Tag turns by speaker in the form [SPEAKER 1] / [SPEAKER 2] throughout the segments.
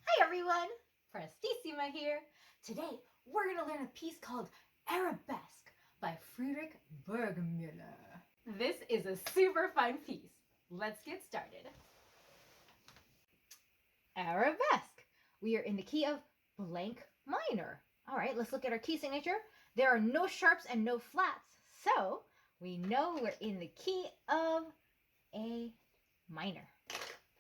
[SPEAKER 1] Hi everyone, Prestissima here. Today we're going to learn a piece called Arabesque by Friedrich Burgmüller. This is a super fun piece. Let's get started. Arabesque. We are in the key of blank minor. All right, let's look at our key signature. There are no sharps and no flats, so we know we're in the key of A minor.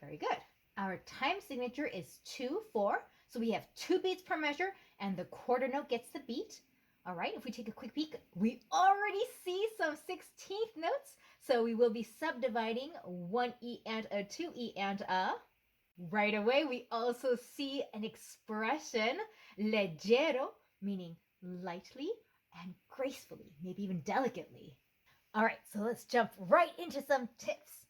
[SPEAKER 1] Very good. Our time signature is 2/4, so we have 2 beats per measure, and the quarter note gets the beat. All right, if we take a quick peek, we already see some 16th notes, so we will be subdividing 1E and a 2E and a. Right away, we also see an expression, leggero, meaning lightly and gracefully, maybe even delicately. All right, so let's jump right into some tips.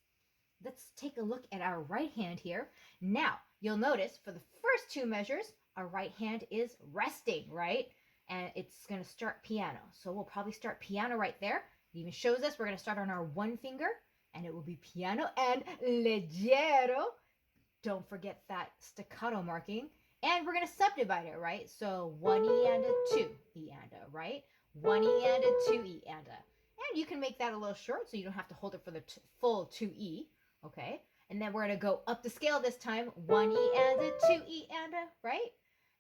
[SPEAKER 1] Let's take a look at our right hand here. Now, you'll notice for the first 2 measures, our right hand is resting, right? And it's going to start piano. So we'll probably start piano right there. It even shows us we're going to start on our 1 finger, and it will be piano and leggero. Don't forget that staccato marking. And we're going to subdivide it, right? So 1E and a 2E and a, right? 1E and a 2E and a. And you can make that a little short so you don't have to hold it for the full 2E. Okay, and then we're going to go up the scale this time, 1E and a 2E and a, right?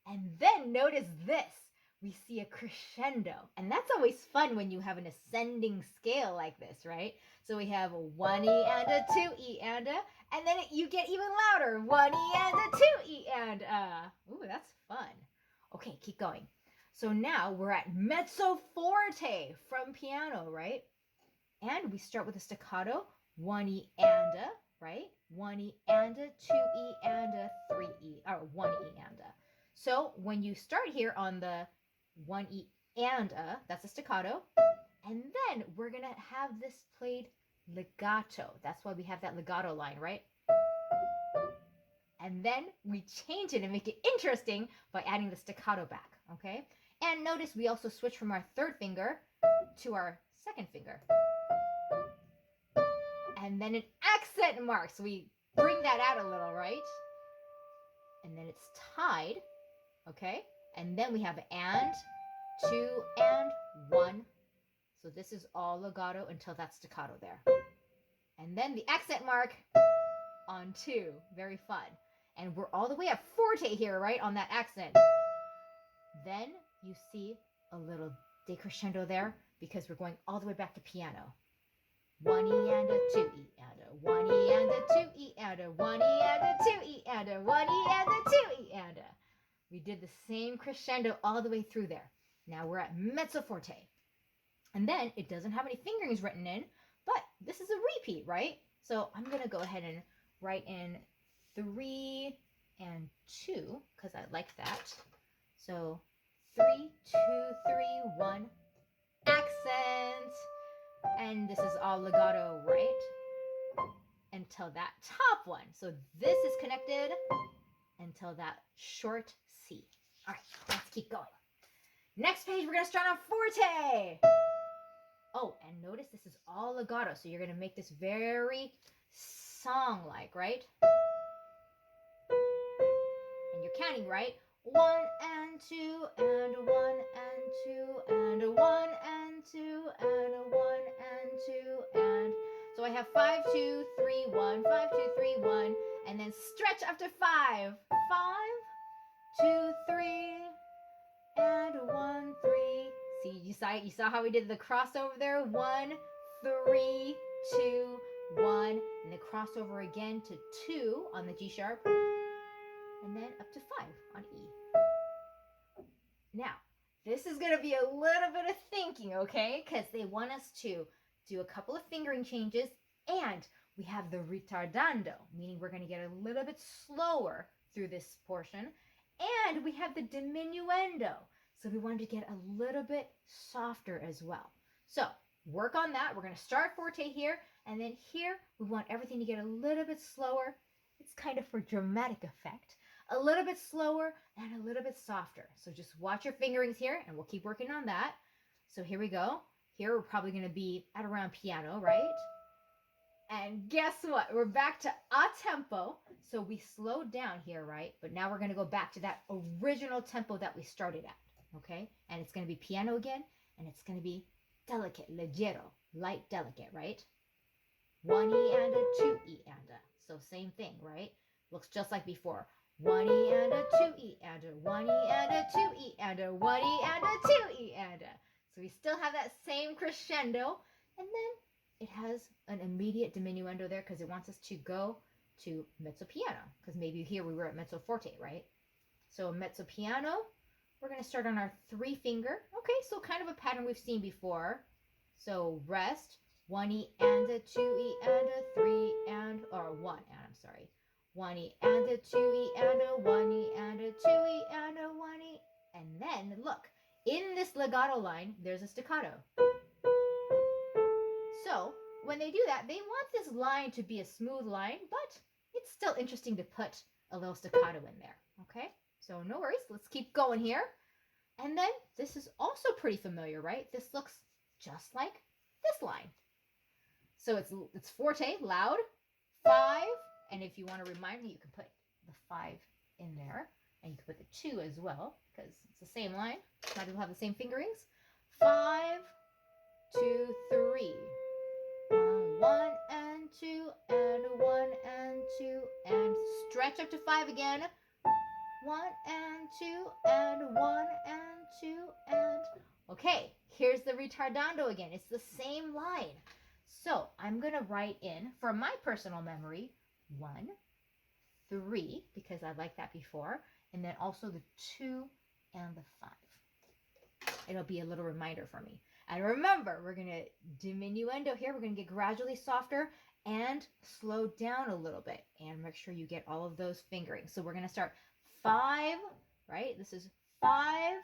[SPEAKER 1] And then notice this. We see a crescendo. And that's always fun when you have an ascending scale like this, right? So we have 1E and a 2E and a, and then you get even louder, 1E and a 2E and a. Ooh, that's fun. Okay, keep going. So now we're at mezzo forte from piano, right? And we start with a staccato, 1E and a, right? 1E and a, 2E and a, 3E, or 1E and a. So when you start here on the 1E and a, that's a staccato. And then we're going to have this played legato. That's why we have that legato line, right? And then we change it and make it interesting by adding the staccato back, okay? And notice we also switch from our 3rd finger to our 2nd finger. And then an accent mark. So we bring that out a little, right? And then it's tied, okay? And then we have and, 2, and 1. So this is all legato until that staccato there. And then the accent mark on 2. Very fun. And we're all the way at forte here, right? On that accent. Then you see a little decrescendo there because we're going all the way back to piano. 1E and a 2E and a 1E and a 2E and a 1E and a 2E and a 1E and a 2E and a. We did the same crescendo all the way through there. Now we're at mezzo forte. And then it doesn't have any fingerings written in, but this is a repeat, right? So I'm going to go ahead and write in 3 and 2 because I like that. So 3, 2, 3, 1. Accent. And this is all legato, right? Until that top one. So this is connected until that short C. All right, let's keep going. Next page, we're going to start on forte. Oh, and notice this is all legato. So you're going to make this very song-like, right? And you're counting, right? 1 and 2 and 1 and 2 and 1 and 2 and 1 and 2 and. So I have 5, 2, 3, 1, 5, 2, 3, 1, and then stretch up to 5. 5, 2, 3, and 1, 3. See, you saw how we did the crossover there? 1, 3, 2, 1, and then crossover again to 2 on the G sharp, and then up to 5 on E. Now, this is going to be a little bit of thinking, okay? Because they want us to do a couple of fingering changes, and we have the ritardando, meaning we're going to get a little bit slower through this portion, and we have the diminuendo, so we wanted to get a little bit softer as well. So work on that. We're going to start forte here, and then here we want everything to get a little bit slower. It's kind of for dramatic effect. A little bit slower and a little bit softer. So just watch your fingerings here, and we'll keep working on that. So here we go. Here we're probably going to be at around piano, right? And guess what? We're back to a tempo. So we slowed down here, right? But now we're going to go back to that original tempo that we started at, okay? And it's going to be piano again, and it's going to be delicate, leggero, light, delicate, right? 1E and a 2E and a. So same thing, right? Looks just like before. 1E and a 2E and a, 1E and a 2E and a, 1E and a 2E and a. So we still have that same crescendo, and then it has an immediate diminuendo there because it wants us to go to mezzo piano, because maybe here we were at mezzo forte, right? So mezzo piano, we're going to start on our 3 finger. Okay, so kind of a pattern we've seen before. So rest, 1E and a 2E and a 3 and, or 1 and, I'm sorry. 1E and a 2E and a 1E and a 2E and a 1E. And then look, in this legato line, there's a staccato. So when they do that, they want this line to be a smooth line, but it's still interesting to put a little staccato in there, okay? So no worries, let's keep going here. And then this is also pretty familiar, right? This looks just like this line. So it's forte, loud, 5, and if you want to remind me, you can put the 5 in there, and you can put the 2 as well, because it's the same line. Might as well have the same fingerings. 5, 2, 3. 1 and 2 and 1 and 2 and stretch up to 5 again. 1 and 2 and 1 and 2 and okay, here's the retardando again. It's the same line. So I'm going to write in, for my personal memory, 1, 3, because I liked that before, and then also the 2 and the 5. It'll be a little reminder for me. And remember, we're going to diminuendo here. We're going to get gradually softer and slow down a little bit. And make sure you get all of those fingerings. So we're going to start 5, right? This is 5,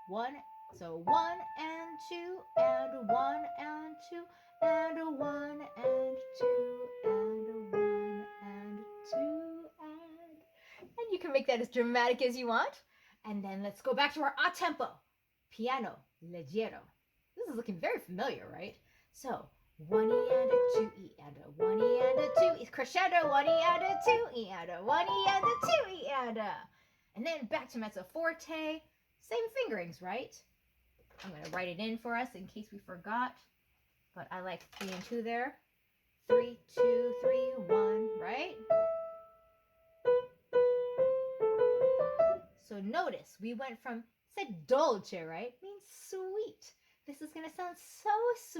[SPEAKER 1] 1. So 1 and 2 and 1 and 2 and 1 and 2 and 1 and 2 and you can make that as dramatic as you want. And then let's go back to our a tempo. Piano, leggero. This is looking very familiar, right? So 1E and a 2E and a 1E and a 2E crescendo, 1E and a 2E and a 1E and a 2E and a. And then back to mezzo forte, same fingerings, right? I'm going to write it in for us in case we forgot, but I like 3 and 2 there. 3, 2, 3, 1, right? So notice we went from, said dolce, right? Means sweet. This is going to sound so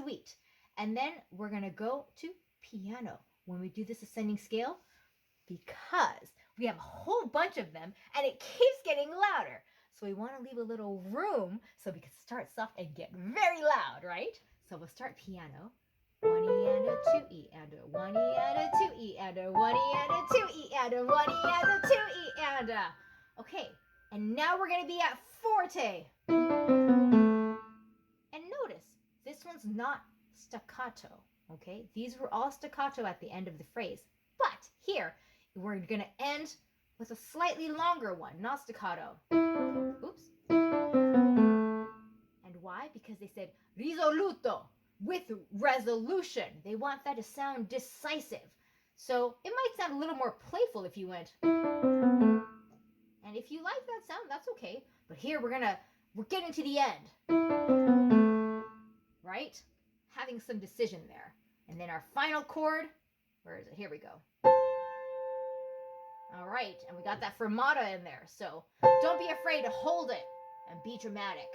[SPEAKER 1] sweet. And then we're going to go to piano when we do this ascending scale, because we have a whole bunch of them and it keeps getting louder. So we want to leave a little room so we can start soft and get very loud, right? So we'll start piano. 1E and a 2E and a 1E and a 2E and a 1E and a 2E and a 1E and a 2E and a. Okay, and now we're going to be at forte. And notice, this one's not staccato, okay? These were all staccato at the end of the phrase. But here, we're going to end with a slightly longer one, not staccato. Oops. And why? Because they said risoluto, with resolution. They want that to sound decisive. So it might sound a little more playful if you went. And if you like that sound, that's okay. But here we're getting to the end. Right? Having some decision there. And then our final chord, where is it? Here we go. All right, and we got that fermata in there. So don't be afraid to hold it and be dramatic.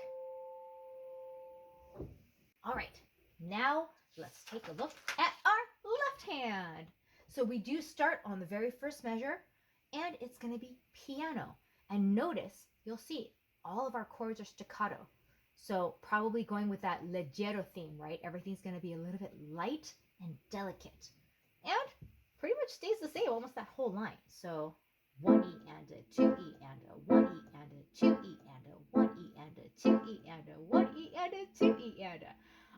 [SPEAKER 1] All right, now let's take a look at our left hand. So we do start on the very first measure, and it's going to be piano. And notice, you'll see, all of our chords are staccato. So probably going with that leggero theme, right? Everything's going to be a little bit light and delicate. And pretty much stays the same, almost that whole line. So 1E and a 2E and a 1E and a 2E and a 1E and a 2E and a 1E and a 2E and a.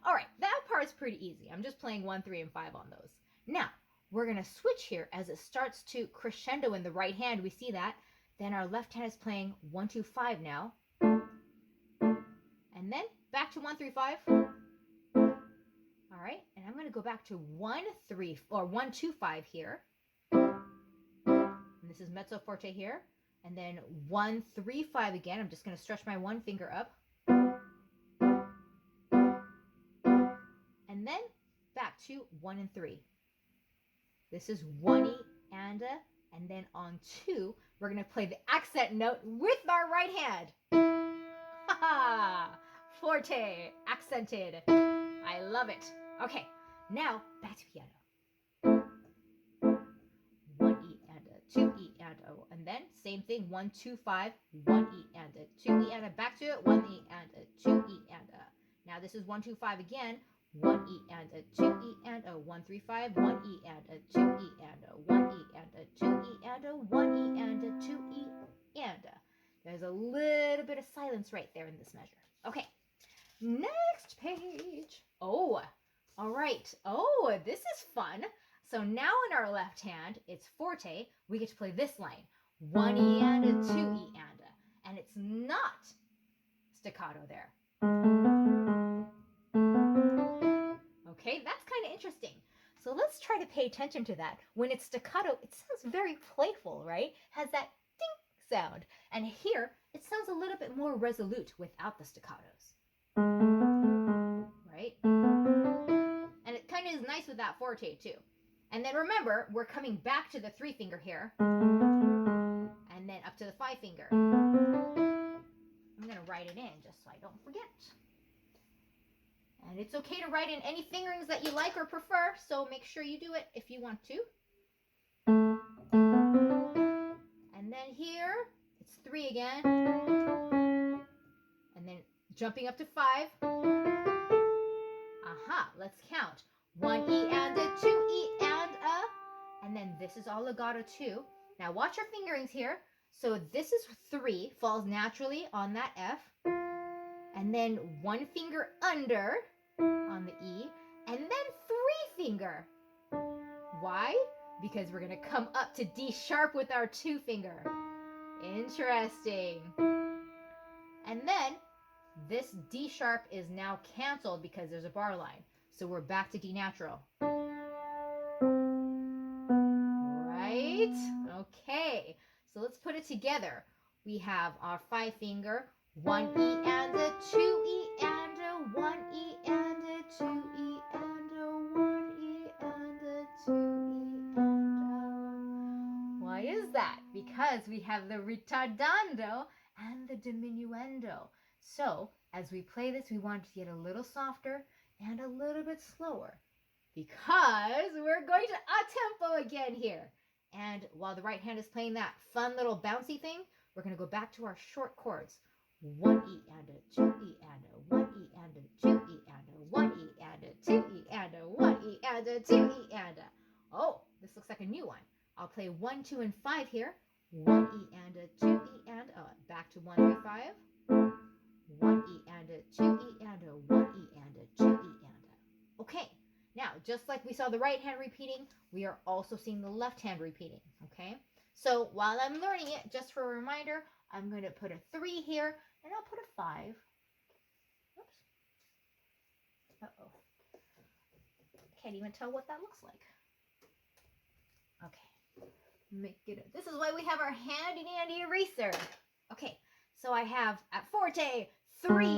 [SPEAKER 1] All right, that part's pretty easy. I'm just playing 1, 3, and 5 on those. Now, we're going to switch here as it starts to crescendo in the right hand. We see that. Then our left hand is playing 1, 2, 5 now. And then back to 1, 3, 5. All right, and I'm going to go back to 1, 3, or 1, 2, 5 here. And this is mezzo forte here. And then 1, 3, 5 again. I'm just going to stretch my one finger up. And then back to 1 and 3. This is 1 E and a, and then on 2, we're going to play the accent note with our right hand. Ha ha! Forte, accented. I love it. Okay, now back to piano. 1 E and a, 2 E and a, and then same thing, 1, 2, 5, 1 E and a, 2 E and a, back to it, 1 E and a, 2 E and a. Now this is 1, 2, 5 again, 1 E and a, 2 E and a, 1, 3, 5, 1 E and a, 2 E and a, 1 E and a, 2 E and a, 1 E and a, 2 E and a. There's a little bit of silence right there in this measure. Okay, next page. Oh, all right. Oh, this is fun. So now in our left hand, it's forte. We get to play this line. 1 E and a, 2 E and a. And it's not staccato there. Okay, that's kind of interesting. So let's try to pay attention to that. When it's staccato, it sounds very playful, right? Has that ding sound. And here, it sounds a little bit more resolute without the staccatos. Right? And it kind of is nice with that forte too. And then remember, we're coming back to the 3 finger here. And then up to the 5 finger. I'm going to write it in just so I don't forget. And it's okay to write in any fingerings that you like or prefer, so make sure you do it if you want to. And then here, it's 3 again. And then jumping up to 5. Aha, let's count. 1 E and a, 2 E and a. And then this is all legato too. Now watch our fingerings here. So this is 3, falls naturally on that F. And then 1 finger under on the E. And then 3 finger. Why? Because we're going to come up to D sharp with our 2 finger. Interesting. And then this D sharp is now canceled because there's a bar line. So we're back to D natural. Right? Okay. So let's put it together. We have our 5 finger, 1 E and a, 2 E and a, 1 E and a, 2 E and a, 1 E and a, 2 E and a. Why is that? Because we have the ritardando and the diminuendo. So as we play this, we want to get a little softer and a little bit slower because we're going to a-tempo again here. And while the right hand is playing that fun little bouncy thing, we're going to go back to our short chords. 1 E and a, 2 E and a, 1 E and a, 2 E and a, 1 E and a, 2 E and a, 1 E and a, 2 E and a. Oh, this looks like a new one. I'll play 1, 2, and 5 here. 1 E and a, 2 E and a. Back to 1, 3, 5. 1 E and a, 2 E and a, 1 E and a, 2 E and a. Okay, now just like we saw the right hand repeating, we are also seeing the left hand repeating, okay? So while I'm learning it, just for a reminder, I'm going to put a 3 here, and I'll put a 5. Oops. Uh-oh. Can't even tell what that looks like. Okay. Make it. This is why we have our handy-dandy eraser. Okay, so I have at forte, 3,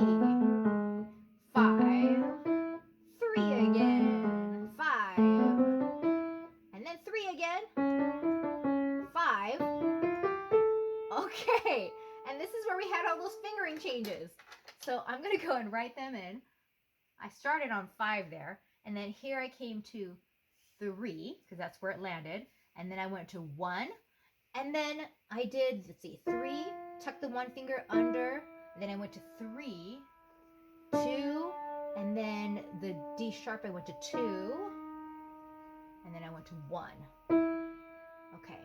[SPEAKER 1] 5, 3 again, 5, and then 3 again, 5. Okay, and this is where we had all those fingering changes. So I'm going to go and write them in. I started on 5 there, and then here I came to 3, because that's where it landed, and then I went to 1, and then I did, let's see, 3, tuck the 1 finger under, and then I went to 3, 2, and then the D sharp I went to 2, and then I went to 1. Okay.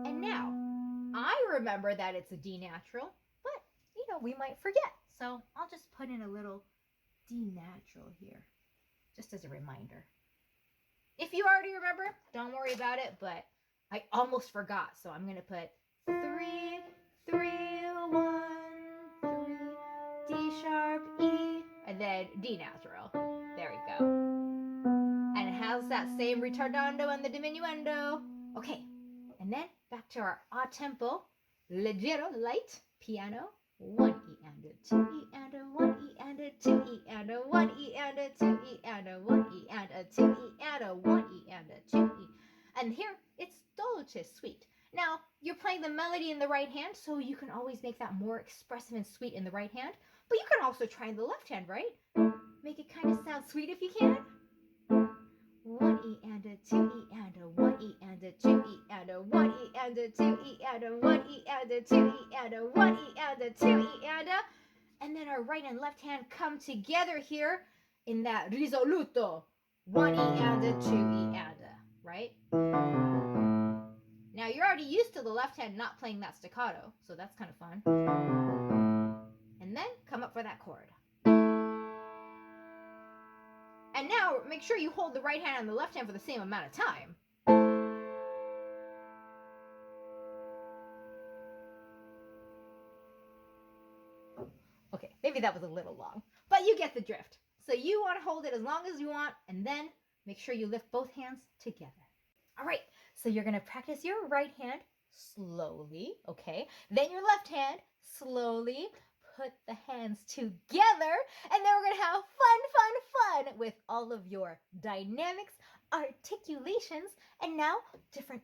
[SPEAKER 1] And now, I remember that it's a D natural, but, you know, we might forget. So I'll just put in a little D natural here, just as a reminder. If you already remember, don't worry about it, but I almost forgot. So I'm going to put 3, 3, 1, 3, D sharp, E, and then D natural. There we go. And it has that same ritardando and the diminuendo. Okay, and then back to our a tempo, leggero, light, piano. 1 E and a 2 E and a 1 E and a 2 E and a 1 E and a 2 E and a 1 E and a 2 E and a 1 E and a 2 E. And here it's dolce, sweet. Now, you're playing the melody in the right hand, so you can always make that more expressive and sweet in the right hand. But you can also try in the left hand, right? Make it kind of sound sweet if you can. 1 E and a 2 E and a 1 E and a 2 E and a 1 E and a 2 E and a 1 E and a 2 E and a 1 E and a 2 E and a. And then our right and left hand come together here in that risoluto. 1 E and a 2 E and a, right? Now you're already used to the left hand not playing that staccato, so that's kind of fun. And then come up for that chord. And now make sure you hold the right hand and the left hand for the same amount of time. Okay, maybe that was a little long, but you get the drift. So you want to hold it as long as you want, and then make sure you lift both hands together. All right, so you're going to practice your right hand slowly, okay? Then your left hand slowly. Put the hands together, and then we're going to have fun with all of your dynamics, articulations, and now different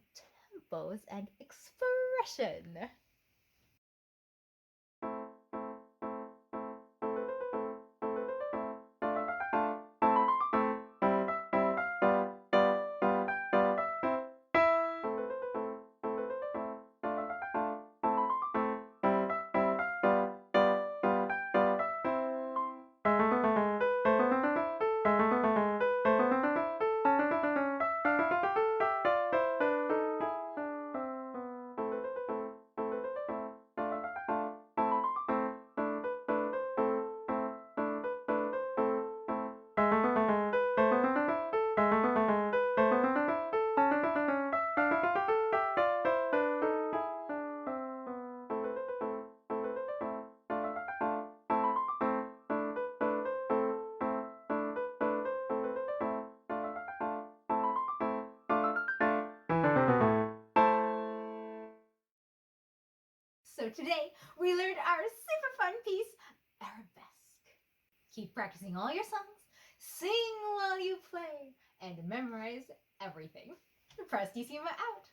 [SPEAKER 1] tempos and expression. So today we learned our super fun piece, Arabesque. Keep practicing all your songs, sing while you play, and memorize everything. Prestissima out.